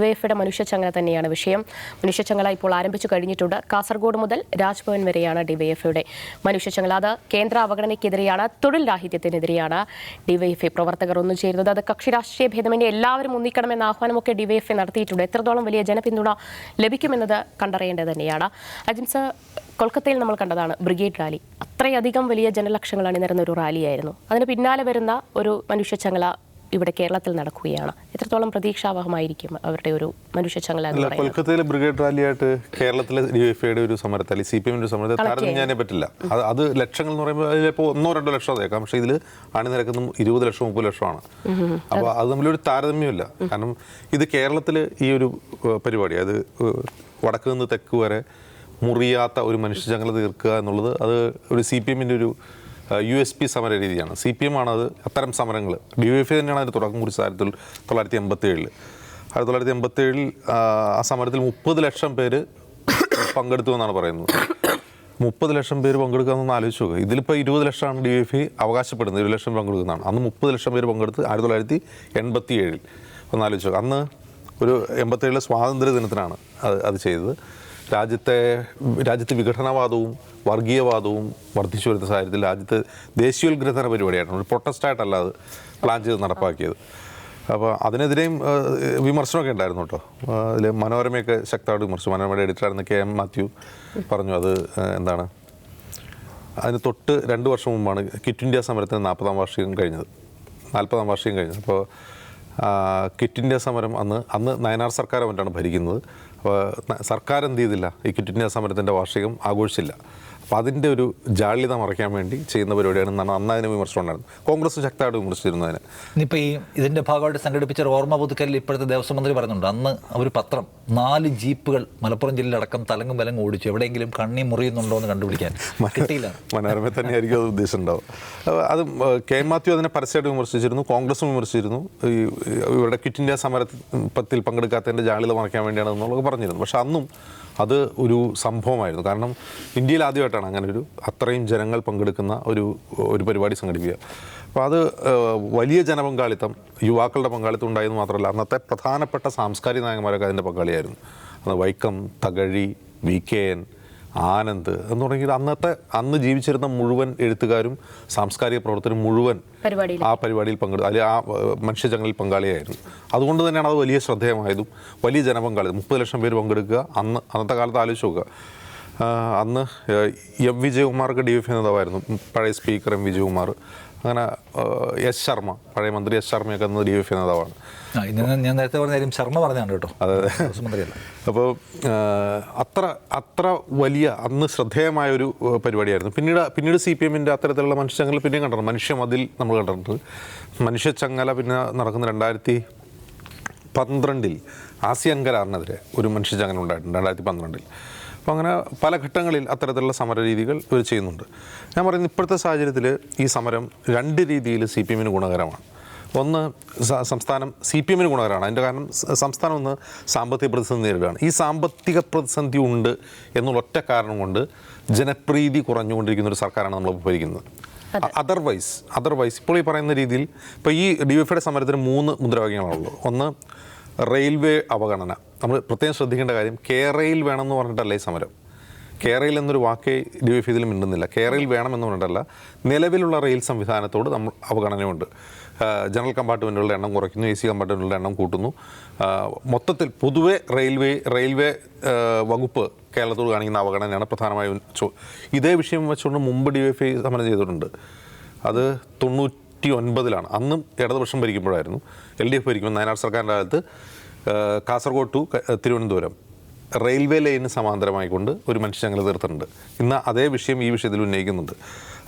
ഡിവൈഎഫ്ഐയുടെ മനുഷ്യച്ചങ്ങല തന്നെയാണ് വിഷയം. മനുഷ്യച്ചങ്ങല ഇപ്പോൾ ആരംഭിച്ചു കഴിഞ്ഞിട്ടുണ്ട്. കാസർഗോഡ് മുതൽ രാജ്ഭവൻ വരെയാണ് ഡിവൈഎഫ്ഐയുടെ മനുഷ്യച്ചങ്ങല. അത് കേന്ദ്ര അവഗണനയ്ക്കെതിരെയാണ്, തൊഴിൽ രാഹിത്യത്തിനെതിരെയാണ് ഡിവൈഎഫ്ഐ പ്രവർത്തകർ ഒന്നും ചേരുന്നത്. അത് കക്ഷി രാഷ്ട്രീയ ഭേദമന്യേ എല്ലാവരും ഒന്നിക്കണമെന്ന ആഹ്വാനമൊക്കെ ഡിവൈഎഫ്ഐ നടത്തിയിട്ടുണ്ട്. എത്രത്തോളം വലിയ ജനപിന്തുണ ലഭിക്കുമെന്നത് കണ്ടറിയേണ്ടത് തന്നെയാണ്. അജിംസ്, കൊൽക്കത്തയിൽ നമ്മൾ കണ്ടതാണ് ബ്രിഗേഡ് റാലി. അത്രയധികം വലിയ ജനലക്ഷങ്ങൾ അണിനിരന്ന ഒരു റാലിയായിരുന്നു. അതിന് പിന്നാലെ വരുന്ന ഒരു മനുഷ്യച്ചങ്ങല ഇവിടെ കേരളത്തിൽ നടക്കുകയാണ്. എത്രത്തോളം പ്രതീക്ഷാവഹമായിരിക്കും അവരുടെ ഒരു മനുഷ്യച്ചങ്ങല? കൊൽക്കത്തയിലെ ബ്രിഗേഡ് റാലിയായിട്ട് കേരളത്തിലെ ഡിവൈഎഫ്ഐയുടെ ഒരു സമരത്തെ അല്ലെങ്കിൽ CPM ഒരു സമരത്തെ താരതമ്യം പറ്റില്ല. അത് ലക്ഷങ്ങൾ എന്ന് പറയുമ്പോൾ അതിലിപ്പോൾ 1-2 ലക്ഷം അതേക്കാം. പക്ഷേ ഇതിൽ അണിനിരക്കുന്ന 20 ലക്ഷം 30 ലക്ഷമാണ്. അപ്പോൾ അത് തമ്മിലൊരു താരതമ്യമില്ല. കാരണം ഇത് കേരളത്തിൽ ഈ ഒരു പരിപാടി, അത് വടക്ക് നിന്ന് തെക്ക് വരെ മുറിയാത്ത ഒരു മനുഷ്യചങ്ങല തീർക്കുക എന്നുള്ളത് അത് ഒരു CPMൻ്റെ ഒരു USP സമര രീതിയാണ്. CPM ആണ് അത് അത്തരം സമരങ്ങൾ. DYFI തന്നെയാണ് അതിന് തുടക്കം കുറിച്ചത് 1987. 1987 ആ സമരത്തിൽ 30 ലക്ഷം പേര് പങ്കെടുത്തു എന്നാണ് പറയുന്നത്. 30 ലക്ഷം പേര് പങ്കെടുക്കാമെന്ന് ആലോചിച്ച് നോക്കുക. ഇതിലിപ്പോൾ 20 ലക്ഷമാണ് DYFI അവകാശപ്പെടുന്നത്, 20 ലക്ഷം പങ്കെടുക്കുന്നതാണ്. അന്ന് 30 ലക്ഷം പേര് പങ്കെടുത്ത് 1987 ഒന്ന് ആലോചിച്ച് നോക്കുക. അന്ന് ഒരു 87 സ്വാതന്ത്ര്യ ദിനത്തിനാണ് അത് ചെയ്തത്. രാജ്യത്ത് വിഘടനവാദവും വർഗീയവാദവും വർദ്ധിച്ചു വരുന്ന സാഹചര്യത്തിൽ രാജ്യത്ത് ദേശീയോത്ഗ്രഥന പരിപാടിയായിട്ടാണ്, ഒരു പ്രൊട്ടസ്റ്റായിട്ടല്ല അത് പ്ലാൻ ചെയ്ത് നടപ്പാക്കിയത്. അപ്പോൾ അതിനെതിരെയും വിമർശനമൊക്കെ ഉണ്ടായിരുന്നു കേട്ടോ. അതിൽ മനോരമയൊക്കെ ശക്തമായിട്ട് വിമർശിച്ചു. മനോരമയുടെ എഡിറ്ററായിരുന്ന KM മാത്യു പറഞ്ഞു അത് എന്താണ്, അതിന് തൊട്ട് 2 വർഷം മുമ്പാണ് ക്വിറ്റ് ഇന്ത്യ സമരത്തിന് 40-ാം വാർഷികം കഴിഞ്ഞത്. അപ്പോൾ ക്വിറ്റ് ഇന്ത്യ സമരം അന്ന് നയനാർ സർക്കാർ മറ്റാണ് ഭരിക്കുന്നത്. അപ്പോൾ സർക്കാർ എന്ത് ചെയ്തില്ല, ഈ ക്വിറ്റ് ഇന്ത്യ സമരത്തിൻ്റെ വാർഷികം ആഘോഷിച്ചില്ല. അപ്പോൾ അതിൻ്റെ ഒരു ജാള്യത മറയ്ക്കാൻ വേണ്ടി ചെയ്യുന്ന പരിപാടിയാണെന്നാണ് അന്ന് അതിന് വിമർശനം ഉണ്ടായിരുന്നു. കോൺഗ്രസ് ശക്തമായിട്ട് വിമർശിച്ചിരുന്നു അതിന്. ഇനിയിപ്പോൾ ഇതിൻ്റെ ഭാഗമായിട്ട് സംഘടിപ്പിച്ച ഒരു ഓർമ്മ പുതുക്കലിൽ ഇപ്പോഴത്തെ ദേവസ്വം മന്ത്രി പറയുന്നുണ്ട്, അന്ന് ഒരു പത്രം 4 ജീപ്പുകൾ മലപ്പുറം ജില്ലയിലടക്കം തലങ്ങും വിലങ്ങും ഓടിച്ചു, എവിടെയെങ്കിലും കണ്ണി മുറിയുന്നുണ്ടോ എന്ന് കണ്ടുപിടിക്കാൻ കിട്ടിയില്ല. മനോരമ തന്നെയായിരിക്കും അത് ഉദ്ദേശം ഉണ്ടാവും. അത് KM മാത്യു അതിനെ പരസ്യമായിട്ട് വിമർശിച്ചിരുന്നു, കോൺഗ്രസും വിമർശിച്ചിരുന്നു. ഇവരുടെ ക്വിറ്റ് ഇന്ത്യ സമരത്തിൽ പങ്കെടുക്കാത്തതിൻ്റെ ജാള്യത മറയ്ക്കാൻ വേണ്ടിയാണ് എന്നുള്ളത് പറഞ്ഞിരുന്നു. പക്ഷെ അന്നും അത് ഒരു സംഭവമായിരുന്നു. കാരണം ഇന്ത്യയിൽ ആദ്യമായിട്ടാണ് അങ്ങനെ അത്രയും ജനങ്ങൾ പങ്കെടുക്കുന്ന ഒരു പരിപാടി സംഘടിപ്പിക്കുക. അപ്പോൾ അത് വലിയ ജനപങ്കാളിത്തം, യുവാക്കളുടെ പങ്കാളിത്തം ഉണ്ടായെന്ന് മാത്രമല്ല, അന്നത്തെ പ്രധാനപ്പെട്ട സാംസ്കാരിക നായകന്മാരൊക്കെ അതിൻ്റെ പങ്കാളിയായിരുന്നു. അന്ന് വൈക്കം, തകഴി, VKN, ആനന്ദ് എന്ന് തുടങ്ങി അന്ന് ജീവിച്ചിരുന്ന മുഴുവൻ എഴുത്തുകാരും സാംസ്കാരിക പ്രവർത്തകരും മുഴുവൻ ആ പരിപാടിയിൽ പങ്കെടുത്തു, അല്ലെങ്കിൽ ആ മനുഷ്യചങ്ങലിൽ പങ്കാളിയായിരുന്നു. അതുകൊണ്ട് തന്നെയാണ് അത് വലിയ ശ്രദ്ധേയമായതും വലിയ ജനപങ്കാളിത്തം. 30 ലക്ഷം പേര് പങ്കെടുക്കുക. അന്നത്തെ കാലത്ത് ആലോചിച്ച് നോക്കുക. അന്ന് M വിജയകുമാർക്ക് DYFI നേതാവായിരുന്നു, പഴയ സ്പീക്കർ M വിജയകുമാർ. അങ്ങനെ S ശർമ്മ, പഴയ മന്ത്രി S ശർമ്മയൊക്കെ അന്ന് DYFI നേതാവാണ്. ഞാൻ നേരത്തെ പറഞ്ഞ കാര്യം ശർമ്മ പറഞ്ഞാണ് കേട്ടോ. അതെ. അപ്പോൾ അത്ര വലിയ അന്ന് ശ്രദ്ധേയമായൊരു പരിപാടിയായിരുന്നു. പിന്നീട് CPMൻ്റെ അത്തരത്തിലുള്ള മനുഷ്യച്ചങ്ങല പിന്നെയും കണ്ടിട്ടുണ്ട്. മനുഷ്യമതിൽ നമ്മൾ കണ്ടിട്ടുണ്ട്. മനുഷ്യച്ചങ്ങല പിന്നെ നടക്കുന്ന 2012 ആസിയാൻ കരാറിനെതിരെ ഒരു മനുഷ്യച്ചങ്ങല ഉണ്ടായിട്ടുണ്ട് 2012. അപ്പോൾ അങ്ങനെ പല ഘട്ടങ്ങളിൽ അത്തരത്തിലുള്ള സമര രീതികൾ ഇവർ ചെയ്യുന്നുണ്ട്. ഞാൻ പറയുന്നത് ഇപ്പോഴത്തെ സാഹചര്യത്തിൽ ഈ സമരം 2 രീതിയിൽ CPMന് ഗുണകരമാണ്. ഒന്ന്, സംസ്ഥാനം CPMന് ഗുണകരമാണ്. അതിൻ്റെ കാരണം സംസ്ഥാനം ഒന്ന് സാമ്പത്തിക പ്രതിസന്ധി നേരിടുകയാണ്. ഈ സാമ്പത്തിക പ്രതിസന്ധി ഉണ്ട് എന്നുള്ള ഒറ്റ കാരണം കൊണ്ട് ജനപ്രീതി കുറഞ്ഞുകൊണ്ടിരിക്കുന്ന ഒരു സർക്കാരാണ് നമ്മൾ ഭരിക്കുന്നത്. അതർവൈസ് ഇപ്പോൾ ഈ പറയുന്ന രീതിയിൽ ഇപ്പോൾ ഈ DYFIയുടെ സമരത്തിന് 3 മുദ്രാവാക്യങ്ങളാണുള്ളത്. ഒന്ന്, റെയിൽവേ അവഗണന. നമ്മൾ പ്രത്യേകം ശ്രദ്ധിക്കേണ്ട കാര്യം, കേരയിൽ വേണമെന്ന് പറഞ്ഞിട്ടല്ല ഈ സമരം. കേരയിൽ എന്നൊരു വാക്കേ DYFI ഇതിൽ മിണ്ടുന്നില്ല. കേരയിൽ വേണമെന്ന് പറഞ്ഞിട്ടല്ല, നിലവിലുള്ള റെയിൽ സംവിധാനത്തോട് നമ്മൾ അവഗണനയുണ്ട്. ജനറൽ കമ്പാർട്ട്മെൻറ്റുകളുടെ എണ്ണം കുറയ്ക്കുന്നു, AC കമ്പാർട്ട്മെൻറ്റുകളുടെ എണ്ണം കൂട്ടുന്നു. മൊത്തത്തിൽ പൊതുവെ റെയിൽവേ വകുപ്പ് കേരളത്തോട് കാണിക്കുന്ന അവഗണനയാണ് പ്രധാനമായും. ഇതേ വിഷയം വെച്ചുകൊണ്ട് മുമ്പ് DYFI സമരം ചെയ്തിട്ടുണ്ട്. അത് 1999 അന്നും ഇടതുപക്ഷം ഭരിക്കുമ്പോഴായിരുന്നു. LDF ഭരിക്കുമ്പോൾ നയനാർ സർക്കാരിൻ്റെ കാലത്ത് കാസർഗോഡ് ടു തിരുവനന്തപുരം റെയിൽവേ ലൈനിന് സമാന്തരമായിക്കൊണ്ട് ഒരു മനുഷ്യചങ്ങല തീർത്തിട്ടുണ്ട്. ഇന്ന് അതേ വിഷയം ഈ വിഷയത്തിൽ ഉന്നയിക്കുന്നുണ്ട്.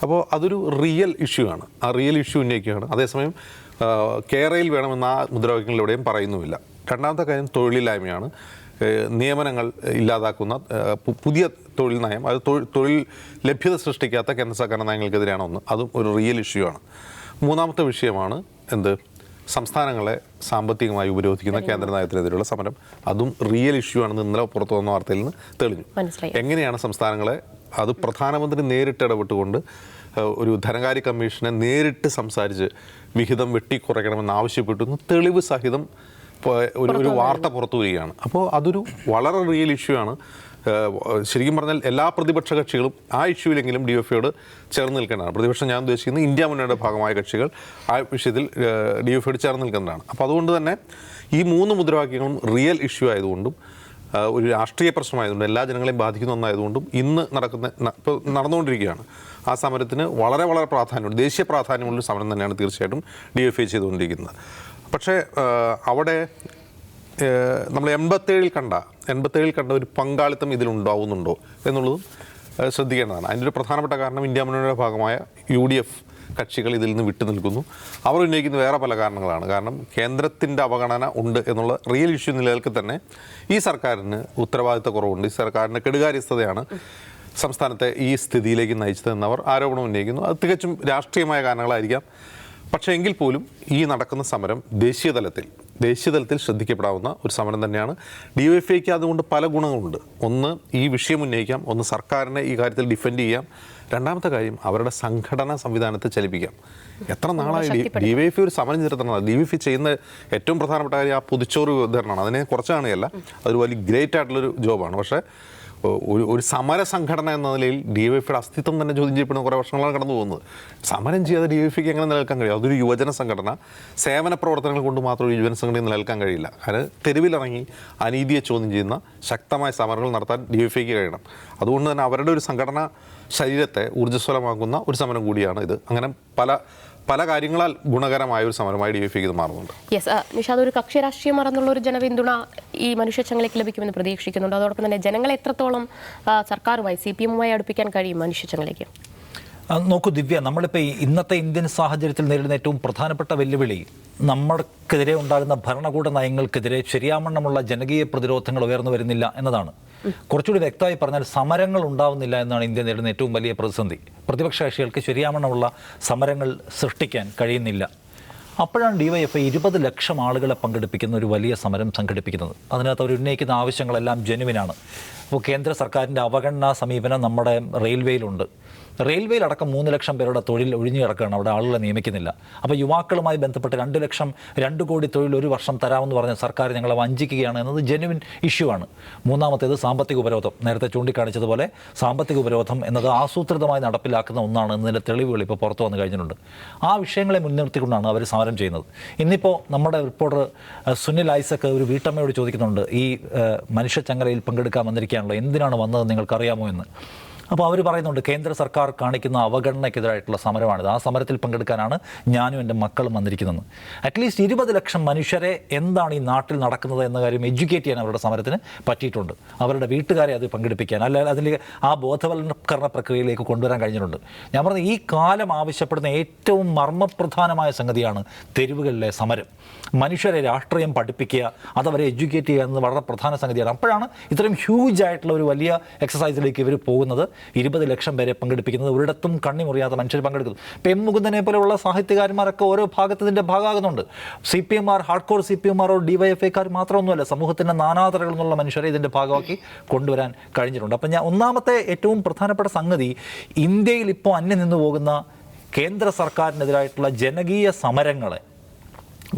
അപ്പോൾ അതൊരു റിയൽ ഇഷ്യൂ ആണ്. ആ റിയൽ ഇഷ്യൂ ഉന്നയിക്കുകയാണ്. അതേസമയം കേരയിൽ വേണമെന്ന് ആ മുദ്രാവാക്യങ്ങളിലൂടെയും പറയുന്നുമില്ല. രണ്ടാമത്തെ കാര്യം തൊഴിലില്ലായ്മയാണ്. നിയമനങ്ങൾ ഇല്ലാതാക്കുന്ന പുതിയ തൊഴിൽ നയം, അത് തൊഴിൽ ലഭ്യത സൃഷ്ടിക്കാത്ത കേന്ദ്ര സർക്കാർ നയങ്ങൾക്കെതിരെയാണ് ഒന്ന്. അതും ഒരു റിയൽ ഇഷ്യൂ ആണ്. മൂന്നാമത്തെ വിഷയമാണ് സംസ്ഥാനങ്ങളെ സാമ്പത്തികമായി ഉപരോധിക്കുന്ന കേന്ദ്ര നയത്തിനെതിരെയുള്ള സമരം. അതും റിയൽ ഇഷ്യൂ ആണെന്ന് ഇന്നലെ പുറത്തു വന്ന വാർത്തയിൽ നിന്ന് തെളിഞ്ഞു. എങ്ങനെയാണ് സംസ്ഥാനങ്ങളെ, അത് പ്രധാനമന്ത്രി നേരിട്ട് ഇടപെട്ടുകൊണ്ട് ഒരു ധനകാര്യ കമ്മീഷനെ നേരിട്ട് സംസാരിച്ച് വിഹിതം വെട്ടിക്കുറയ്ക്കണമെന്ന് ആവശ്യപ്പെട്ടു തെളിവ് സഹിതം ഒരു വാർത്ത പുറത്തു വരികയാണ്. അപ്പോൾ അതൊരു വളരെ റിയൽ ഇഷ്യൂ ആണ്. ശരിക്കും പറഞ്ഞാൽ എല്ലാ പ്രതിപക്ഷ കക്ഷികളും ആ ഇഷ്യൂവിലെങ്കിലും DYFIയോട് ചേർന്ന് നിൽക്കേണ്ടതാണ്. പ്രതിപക്ഷം ഞാൻ ഉദ്ദേശിക്കുന്നത് ഇന്ത്യ മുന്നണിയുടെ ഭാഗമായ കക്ഷികൾ ആ വിഷയത്തിൽ DYFIയോട് ചേർന്ന് നിൽക്കേണ്ടതാണ്. അപ്പോൾ അതുകൊണ്ട് തന്നെ ഈ 3 മുദ്രാവാക്യങ്ങളും റിയൽ ഇഷ്യൂ ആയതുകൊണ്ടും ഒരു രാഷ്ട്രീയ പ്രശ്നമായതുകൊണ്ടും എല്ലാ ജനങ്ങളെയും ബാധിക്കുന്ന ഒന്നായതുകൊണ്ടും ഇന്ന് ഇപ്പോൾ നടന്നുകൊണ്ടിരിക്കുകയാണ്. ആ സമരത്തിന് വളരെ വളരെ പ്രാധാന്യമുണ്ട്, ദേശീയ പ്രാധാന്യമുള്ള സമരം തന്നെയാണ് തീർച്ചയായിട്ടും DYFI ചെയ്തുകൊണ്ടിരിക്കുന്നത്. പക്ഷേ അവിടെ നമ്മൾ 87 കണ്ട ഒരു പങ്കാളിത്തം ഇതിലുണ്ടാവുന്നുണ്ടോ എന്നുള്ളതും ശ്രദ്ധിക്കേണ്ടതാണ്. അതിൻ്റെ ഒരു പ്രധാനപ്പെട്ട കാരണം ഇന്ത്യ മുന്നണിയുടെ ഭാഗമായ UDF കക്ഷികൾ ഇതിൽ നിന്ന് വിട്ടു നിൽക്കുന്നു. അവർ ഉന്നയിക്കുന്ന വേറെ പല കാരണങ്ങളാണ്. കാരണം കേന്ദ്രത്തിൻ്റെ അവഗണന ഉണ്ട് എന്നുള്ള റിയൽ ഇഷ്യൂ നിലനിൽക്കെ തന്നെ ഈ സർക്കാരിന് ഉത്തരവാദിത്ത കുറവുണ്ട്, ഈ സർക്കാരിൻ്റെ കെടുകാര്യസ്ഥതയാണ് സംസ്ഥാനത്തെ ഈ സ്ഥിതിയിലേക്ക് നയിച്ചതെന്നവർ ആരോപണം ഉന്നയിക്കുന്നു. അത് തികച്ചും രാഷ്ട്രീയമായ കാരണങ്ങളായിരിക്കാം. പക്ഷേ എങ്കിൽ പോലും ഈ നടക്കുന്ന സമരം ദേശീയ തലത്തിൽ ശ്രദ്ധിക്കപ്പെടാവുന്ന ഒരു സമരം തന്നെയാണ്. DYFIക്ക് അതുകൊണ്ട് പല ഗുണങ്ങളുണ്ട്. ഒന്ന്, ഈ വിഷയം ഉന്നയിക്കാം. ഒന്ന്, സർക്കാരിനെ ഈ കാര്യത്തിൽ ഡിഫെൻഡ് ചെയ്യാം. രണ്ടാമത്തെ കാര്യം, അവരുടെ സംഘടനാ സംവിധാനത്തെ ചലിപ്പിക്കാം. എത്ര നാളായി DYFI ഒരു സമരം ചേർത്തണം. DYFI ചെയ്യുന്ന ഏറ്റവും പ്രധാനപ്പെട്ട കാര്യം ആ പൊതിച്ചോറ് വിതരണമാണ്. അതിനെ കുറച്ച് കാണുകയല്ല, അതൊരു വലിയ ഗ്രേറ്റ് ആയിട്ടുള്ളൊരു ജോബാണ്. പക്ഷേ ഒരു സമര സംഘടന എന്ന നിലയിൽ DYFIയുടെ അസ്തിത്വം തന്നെ ചോദ്യം ചെയ്യപ്പെടുന്ന കുറേ വർഷങ്ങളാണ് കടന്നു പോകുന്നത്. സമരം ചെയ്യാതെ DYFIക്ക് എങ്ങനെ നിലനിൽക്കാൻ കഴിയും? അതൊരു യുവജന സംഘടന, സേവന പ്രവർത്തനങ്ങൾ കൊണ്ട് മാത്രം ഒരു യുവജന സംഘടന നിലനിൽക്കാൻ കഴിയില്ല. അത് തെരുവിലിറങ്ങി അനീതിയെ ചോദ്യം ചെയ്യുന്ന ശക്തമായ സമരങ്ങൾ നടത്താൻ DYFIക്ക് കഴിയണം. അതുകൊണ്ട് തന്നെ അവരുടെ ഒരു സംഘടനാ ശരീരത്തെ ഊർജ്ജസ്വലമാക്കുന്ന ഒരു സമരം കൂടിയാണ് ഇത്. അങ്ങനെ പല കാര്യങ്ങളാൽ ഗുണകരമായ ഒരു സമരമായി DYFIക്ക് ഇത് മാറുന്നുണ്ട്. നിഷാദ്, ഒരു കക്ഷി രാഷ്ട്രീയം മറന്നുള്ള ഒരു ജനപിന്തുണ ഈ മനുഷ്യച്ചങ്ങലയ്ക്ക് ലഭിക്കുമെന്ന് പ്രതീക്ഷിക്കുന്നുണ്ട്. അതോടൊപ്പം തന്നെ ജനങ്ങളെ എത്രത്തോളം സർക്കാരുമായി CPM-മായി അടുപ്പിക്കാൻ കഴിയും മനുഷ്യച്ചങ്ങലയ്ക്ക്? നോക്കൂ ദിവ്യ, നമ്മളിപ്പോൾ ഇന്നത്തെ ഇന്ത്യൻ സാഹചര്യത്തിൽ നേരിടുന്ന ഏറ്റവും പ്രധാനപ്പെട്ട വെല്ലുവിളി നമ്മൾക്കെതിരെ ഉണ്ടാകുന്ന ഭരണകൂട നയങ്ങൾക്കെതിരെ ശരിയാവണ്ണമുള്ള ജനകീയ പ്രതിരോധങ്ങൾ ഉയർന്നു വരുന്നില്ല എന്നതാണ്. കുറച്ചുകൂടി വ്യക്തമായി പറഞ്ഞാൽ സമരങ്ങൾ ഉണ്ടാവുന്നില്ല എന്നാണ് ഇന്ത്യ നേരിടുന്ന ഏറ്റവും വലിയ പ്രതിസന്ധി. പ്രതിപക്ഷ കക്ഷികൾക്ക് ശരിയാവണ്ണമുള്ള സമരങ്ങൾ സൃഷ്ടിക്കാൻ കഴിയുന്നില്ല. അപ്പോഴാണ് DYFI 20 ലക്ഷം ആളുകളെ പങ്കെടുപ്പിക്കുന്ന ഒരു വലിയ സമരം സംഘടിപ്പിക്കുന്നത്. അതിനകത്ത് അവർ ഉന്നയിക്കുന്ന ആവശ്യങ്ങളെല്ലാം ജെനുവിനാണ്. അപ്പോൾ കേന്ദ്ര സർക്കാരിൻ്റെ അവഗണനാ സമീപനം നമ്മുടെ റെയിൽവേയിലുണ്ട്. റെയിൽവേയിലടക്കം 3 ലക്ഷം പേരുടെ തൊഴിൽ ഒഴിഞ്ഞു കിടക്കുകയാണ്, അവിടെ ആളുകളെ നിയമിക്കുന്നില്ല. അപ്പോൾ യുവാക്കളുമായി ബന്ധപ്പെട്ട് 2 ലക്ഷം 2 കോടി തൊഴിൽ ഒരു വർഷം തരാമെന്ന് പറഞ്ഞ സർക്കാർ ഞങ്ങളെ വഞ്ചിക്കുകയാണ് എന്നത് ജെനുവിൻ ഇഷ്യൂ ആണ്. മൂന്നാമത്തേത് സാമ്പത്തിക ഉപരോധം. നേരത്തെ ചൂണ്ടിക്കാണിച്ചതുപോലെ സാമ്പത്തിക ഉപരോധം എന്നത് ആസൂത്രിതമായി നടപ്പിലാക്കുന്ന ഒന്നാണ് എന്നതിൻ്റെ തെളിവുകൾ ഇപ്പോൾ പുറത്തു വന്നു കഴിഞ്ഞിട്ടുണ്ട്. ആ വിഷയങ്ങളെ മുൻനിർത്തിക്കൊണ്ടാണ് അവർ സമരം ചെയ്യുന്നത്. ഇന്നിപ്പോൾ നമ്മുടെ റിപ്പോർട്ടർ സുനിൽ ഐസക് ഒരു വീട്ടമ്മയോട് ചോദിക്കുന്നുണ്ട്, ഈ മനുഷ്യച്ചങ്ങലയിൽ പങ്കെടുക്കാൻ വന്നിരിക്കുകയാണല്ലോ, എന്തിനാണ് വന്നത് നിങ്ങൾക്കറിയാമോ എന്ന്. അപ്പോൾ അവർ പറയുന്നുണ്ട്, കേന്ദ്ര സർക്കാർ കാണിക്കുന്ന അവഗണനയ്ക്കെതിരായിട്ടുള്ള സമരമാണിത്. ആ സമരത്തിൽ പങ്കെടുക്കാനാണ് ഞാനും എൻ്റെ മക്കളും വന്നിരിക്കുന്നത്. അറ്റ്ലീസ്റ്റ് 20 ലക്ഷം മനുഷ്യരെ എന്താണ് ഈ നാട്ടിൽ നടക്കുന്നത് എന്ന കാര്യം എഡ്യൂക്കേറ്റ് ചെയ്യാൻ അവരുടെ സമരത്തിന് പറ്റിയിട്ടുണ്ട്. അവരുടെ വീട്ടുകാരെ അത് പങ്കെടുപ്പിക്കാൻ, അല്ലെങ്കിൽ അതിൽ ആ ബോധവൽക്കരണ പ്രക്രിയയിലേക്ക് കൊണ്ടുവരാൻ കഴിഞ്ഞിട്ടുണ്ട്. ഞാൻ പറഞ്ഞ ഈ കാലം ആവശ്യപ്പെടുന്ന ഏറ്റവും മർമ്മപ്രധാനമായ സംഗതിയാണ് തെരുവുകളിലെ സമരം. മനുഷ്യരെ രാഷ്ട്രീയം പഠിപ്പിക്കുക, അതവരെ എഡ്യൂക്കേറ്റ് ചെയ്യുക എന്നത് വളരെ പ്രധാന സംഗതിയാണ്. അപ്പോഴാണ് ഇത്രയും ഹ്യൂജ് ആയിട്ടുള്ള ഒരു വലിയ എക്സസൈസിലേക്ക് ഇവർ പോകുന്നത്. 20 ലക്ഷം പേരെ പങ്കെടുപ്പിക്കുന്നത്, ഒരിടത്തും കണ്ണി മുറിയാത്ത മനുഷ്യർ പങ്കെടുക്കുന്നു. ഇപ്പോൾ M. മുകുന്ദനെ പോലെയുള്ള സാഹിത്യകാരന്മാരൊക്കെ ഓരോ ഭാഗത്തിൻ്റെ ഭാഗമാകുന്നുണ്ട്. CPM-മാർ, ഹാർഡ് CPM-മാരോ DYFI-ക്കാർ മാത്രമൊന്നുമല്ല, സമൂഹത്തിൻ്റെ നാനാതരകളിൽ നിന്നുള്ള മനുഷ്യരെ ഇതിൻ്റെ ഭാഗമാക്കി കൊണ്ടുവരാൻ കഴിഞ്ഞിട്ടുണ്ട്. അപ്പം ഒന്നാമത്തെ ഏറ്റവും പ്രധാനപ്പെട്ട സംഗതി, ഇന്ത്യയിൽ ഇപ്പോൾ അന്യം നിന്നു പോകുന്ന കേന്ദ്ര സർക്കാരിനെതിരായിട്ടുള്ള ജനകീയ സമരങ്ങളെ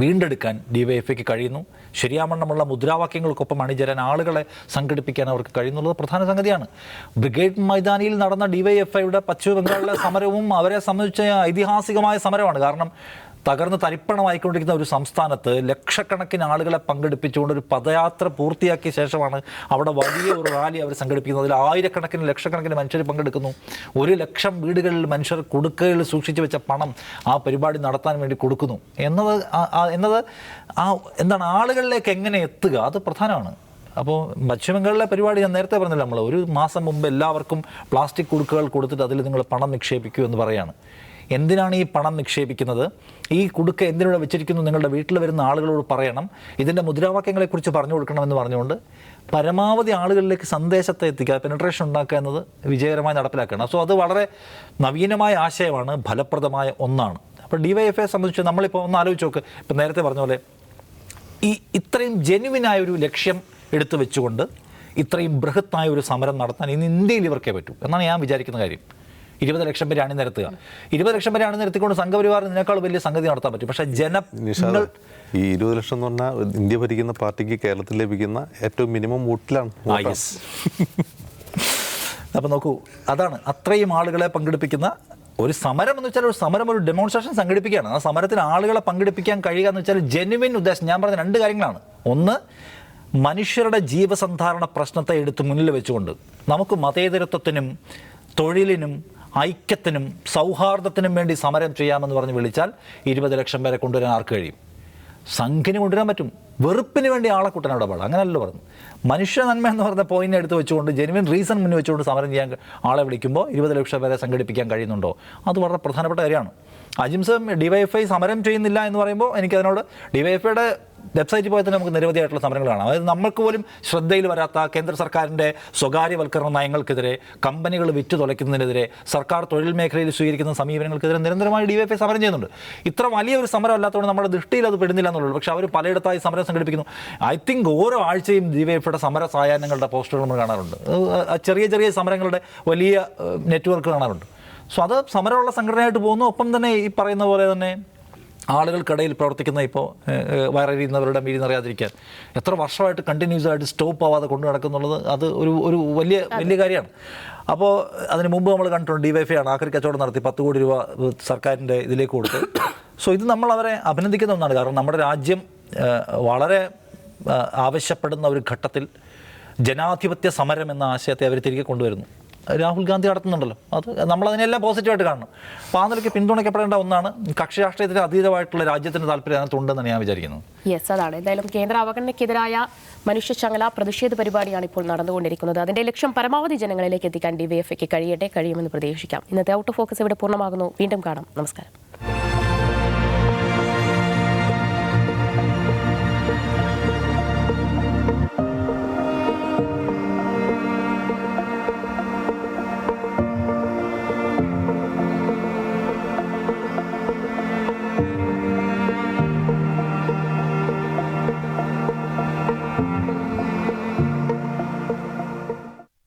വീണ്ടെടുക്കാൻ DYFIക്ക് കഴിയുന്നു. ശരിയാവണ്ണമുള്ള മുദ്രാവാക്യങ്ങൾക്കൊപ്പം അണിചേരാൻ ആളുകളെ സംഘടിപ്പിക്കാൻ അവർക്ക് കഴിയുന്നുള്ളത് പ്രധാന സംഗതിയാണ്. ബ്രിഗേഡ് മൈതാനിയിൽ നടന്ന DYFIയുടെ പശ്ചിമ ബംഗാളിലെ സമരവും അവരെ സംബന്ധിച്ച ഐതിഹാസികമായ സമരമാണ്. കാരണം തകർന്ന് തരിപ്പണമായിക്കൊണ്ടിരിക്കുന്ന ഒരു സംസ്ഥാനത്ത് ലക്ഷക്കണക്കിന് ആളുകളെ പങ്കെടുപ്പിച്ചുകൊണ്ട് ഒരു പദയാത്ര പൂർത്തിയാക്കിയ ശേഷമാണ് അവിടെ വലിയ ഒരു റാലി അവർ സംഘടിപ്പിക്കുന്നത്. അതിൽ ആയിരക്കണക്കിന് ലക്ഷക്കണക്കിന് മനുഷ്യർ പങ്കെടുക്കുന്നു. 1 ലക്ഷം വീടുകളിൽ മനുഷ്യർ കുടുക്കയിൽ സൂക്ഷിച്ചു വെച്ച പണം ആ പരിപാടി നടത്താൻ വേണ്ടി കൊടുക്കുന്നു എന്നത് എന്താണ് ആളുകളിലേക്ക് എങ്ങനെ എത്തുക, അത് പ്രധാനമാണ്. അപ്പോൾ പശ്ചിമബംഗാളിലെ പരിപാടി ഞാൻ നേരത്തെ പറഞ്ഞില്ല, നമ്മൾ ഒരു മാസം മുമ്പ് എല്ലാവർക്കും പ്ലാസ്റ്റിക് കുടുക്കകൾ കൊടുത്തിട്ട് അതിൽ നിങ്ങൾ പണം നിക്ഷേപിക്കൂ എന്ന് പറയാണ്. എന്തിനാണ് ഈ പണം നിക്ഷേപിക്കുന്നത്? ഈ കുടുക്ക എന്തിനൂടെ വെച്ചിരിക്കുന്നു നിങ്ങളുടെ വീട്ടിൽ വരുന്ന ആളുകളോട് പറയണം, ഇതിൻ്റെ മുദ്രാവാക്യങ്ങളെക്കുറിച്ച് പറഞ്ഞു കൊടുക്കണമെന്ന് പറഞ്ഞുകൊണ്ട് പരമാവധി ആളുകളിലേക്ക് സന്ദേശത്തെ എത്തിക്കുക, പെനട്രേഷൻ ഉണ്ടാക്കുക എന്നത് വിജയകരമായി നടപ്പിലാക്കുകയാണ്. സോ അത് വളരെ നവീനമായ ആശയമാണ്, ഫലപ്രദമായ ഒന്നാണ്. അപ്പോൾ DYFIയെ സംബന്ധിച്ച് നമ്മളിപ്പോൾ ഒന്ന് ആലോചിച്ച് നോക്ക്. ഇപ്പം നേരത്തെ പറഞ്ഞ പോലെ ഈ ഇത്രയും ജെനുവിനായ ഒരു ലക്ഷ്യം എടുത്തു വെച്ചുകൊണ്ട് ഇത്രയും ബൃഹത്തായ ഒരു സമരം നടത്താൻ ഇന്ന് ഇന്ത്യയിൽ ഇവർക്കേ പറ്റൂ എന്നാണ് ഞാൻ വിചാരിക്കുന്ന കാര്യം. 20 ലക്ഷം പേരെ അണിനിരത്തുക. 20 ലക്ഷം പേരെ അണിനിരത്തിക്കൊണ്ട് സംഘപരിവാറിന് ഇതിനേക്കാൾ വലിയ സംഗതി നടത്താൻ പറ്റും. പക്ഷേ നിഷാദ്, ഈ 20 ലക്ഷം എന്ന് പറഞ്ഞാൽ ഇന്ത്യ ഭരിക്കുന്ന പാർട്ടിക്ക് കേരളത്തിൽ ലഭിക്കുന്ന ഏറ്റവും മിനിമം വോട്ടിലാണ്. അപ്പം നോക്കൂ, അതാണ് അത്രയും ആളുകളെ പങ്കെടുപ്പിക്കുന്ന ഒരു സമരം എന്ന് വെച്ചാൽ ഒരു ഡെമോൺസ്ട്രേഷൻ സംഘടിപ്പിക്കുകയാണ്. ആ സമരത്തിന് ആളുകളെ പങ്കെടുപ്പിക്കാൻ കഴിയുക എന്ന് വെച്ചാൽ ജെന്യുവിൻ ഉദ്ദേശം. ഞാൻ പറഞ്ഞ 2 കാര്യങ്ങളാണ്. ഒന്ന്, മനുഷ്യരുടെ ജീവസന്ധാരണ പ്രശ്നത്തെ എടുത്ത് മുന്നിൽ വെച്ചുകൊണ്ട് നമുക്ക് മതേതരത്വത്തിനും തൊഴിലിനും ഐക്യത്തിനും സൗഹാർദ്ദത്തിനും വേണ്ടി സമരം ചെയ്യാമെന്ന് പറഞ്ഞ് വിളിച്ചാൽ 20 ലക്ഷം പേരെ കൊണ്ടുവരാൻ ആർക്ക് കഴിയും? സംഘിന് കൊണ്ടുവരാൻ പറ്റും. വെറുപ്പിന് വേണ്ടി ആളെ കൂട്ടാൻ അവിടെ പാടില്ല. അങ്ങനെയല്ലോ പറഞ്ഞു. മനുഷ്യ നന്മ എന്ന് പറഞ്ഞ പോയിന്റ് എടുത്ത് വെച്ചുകൊണ്ട് ജെനുവിൻ റീസൺ മുന്നിൽ വെച്ചുകൊണ്ട് സമരം ചെയ്യാൻ ആളെ വിളിക്കുമ്പോൾ 20 ലക്ഷം പേരെ സംഘടിപ്പിക്കാൻ കഴിയുന്നുണ്ടോ? അത് വളരെ പ്രധാനപ്പെട്ട കാര്യമാണ്. അജിംസ് ഡിവൈഎഫ്ഐ സമരം ചെയ്യുന്നില്ല എന്ന് പറയുമ്പോൾ എനിക്കതിനോട് ഡിവൈഎഫ്ഐയുടെ വെബ്സൈറ്റിൽ പോയാൽ തന്നെ നമുക്ക് നിരവധിയായിട്ടുള്ള സമരങ്ങൾ കാണാം. അതായത് നമ്മൾക്ക് പോലും ശ്രദ്ധയിൽ വരാത്ത കേന്ദ്ര സർക്കാരിൻ്റെ സ്വകാര്യവൽക്കരണ നയങ്ങൾക്കെതിരെ, കമ്പനികൾ വിറ്റ് തുലയ്ക്കുന്നതിനെതിരെ, സർക്കാർ തൊഴിൽ മേഖലയിൽ സ്വീകരിക്കുന്ന സമീപനങ്ങൾക്കെതിരെ നിരന്തരമായി ഡിവൈഎഫ്ഐ സമരം ചെയ്യുന്നുണ്ട്. ഇത്ര വലിയൊരു സമരം അല്ലാത്തതുകൊണ്ട് നമ്മുടെ ദൃഷ്ടിയിൽ അത് പെടുന്നില്ല എന്നുള്ളൂ. പക്ഷേ അവർ പലയിടത്തായി സമരം സംഘടിപ്പിക്കുന്നു. ഐ തിങ്ക് ഓരോ ആഴ്ചയും ഡിവൈഎഫ്ഐയുടെ സമര സായാഹ്നങ്ങളുടെ പോസ്റ്ററുകൾ നമ്മൾ കാണാറുണ്ട്. ചെറിയ ചെറിയ സമരങ്ങളുടെ വലിയ നെറ്റ്വർക്ക് കാണാറുണ്ട്. സോ അത് സമരമുള്ള സംഘടനയായിട്ട് പോകുന്നു. ഒപ്പം തന്നെ ഈ പറയുന്ന പോലെ തന്നെ ആളുകൾക്കിടയിൽ പ്രവർത്തിക്കുന്ന ഇപ്പോൾ വയറിയുന്നവരുടെ മീരിന്നറിയാതിരിക്കാൻ എത്ര വർഷമായിട്ട് കണ്ടിന്യൂസ് ആയിട്ട് സ്റ്റോപ്പ് ആവാതെ കൊണ്ടു നടക്കുന്നുള്ളത് അത് ഒരു വലിയ കാര്യമാണ്. അപ്പോൾ അതിന് മുമ്പ് നമ്മൾ കണ്ടിട്ടുണ്ട് ഡിവൈഎഫ്ഐ ആണ് ആഖരി കച്ചവടം നടത്തി 10 കോടി രൂപ സർക്കാരിൻ്റെ ഇതിലേക്ക് കൊടുത്ത്. സോ ഇത് നമ്മൾ അവരെ അഭിനന്ദിക്കുന്ന ഒന്നാണ്. കാരണം നമ്മുടെ രാജ്യം വളരെ ആവശ്യപ്പെടുന്ന ഒരു ഘട്ടത്തിൽ ജനാധിപത്യ സമരം എന്ന ആശയത്തെ അവർ തിരികെ കൊണ്ടുവരുന്നു. രാഹുൽ ഗാന്ധി നടത്തുന്നുണ്ടല്ലോ, അത് നമ്മളതിനെല്ലാം പോസിറ്റീവായിട്ട് കാണണം. അപ്പോൾ ആ നിലയ്ക്ക് പിന്തുണയ്ക്കപ്പെടേണ്ട ഒന്നാണ്. കക്ഷി രാഷ്ട്രീയത്തിന് അതീതമായിട്ടുള്ള രാജ്യത്തിൻ്റെ താല്പര്യം അതിനകത്തുണ്ടെന്നാണ് ഞാൻ വിചാരിക്കുന്നത്. യെസ്, അതാണ്. എന്തായാലും കേന്ദ്ര അവഗണനയ്ക്കെതിരായ മനുഷ്യശൃംഖല പ്രതിഷേധ പരിപാടിയാണ് ഇപ്പോൾ നടന്നുകൊണ്ടിരിക്കുന്നത്. അതിന്റെ ലക്ഷ്യം പരമാവധി ജനങ്ങളിലേക്ക് എത്തിക്കാൻ ഡിവൈഎഫ്ഐക്ക് കഴിയുമെന്ന് പ്രതീക്ഷിക്കാം. ഇന്നത്തെ ഔട്ട് ഓഫ് ഫോക്കസ് ഇവിടെ പൂർണ്ണമാകുന്നു. വീണ്ടും കാണാം. നമസ്കാരം.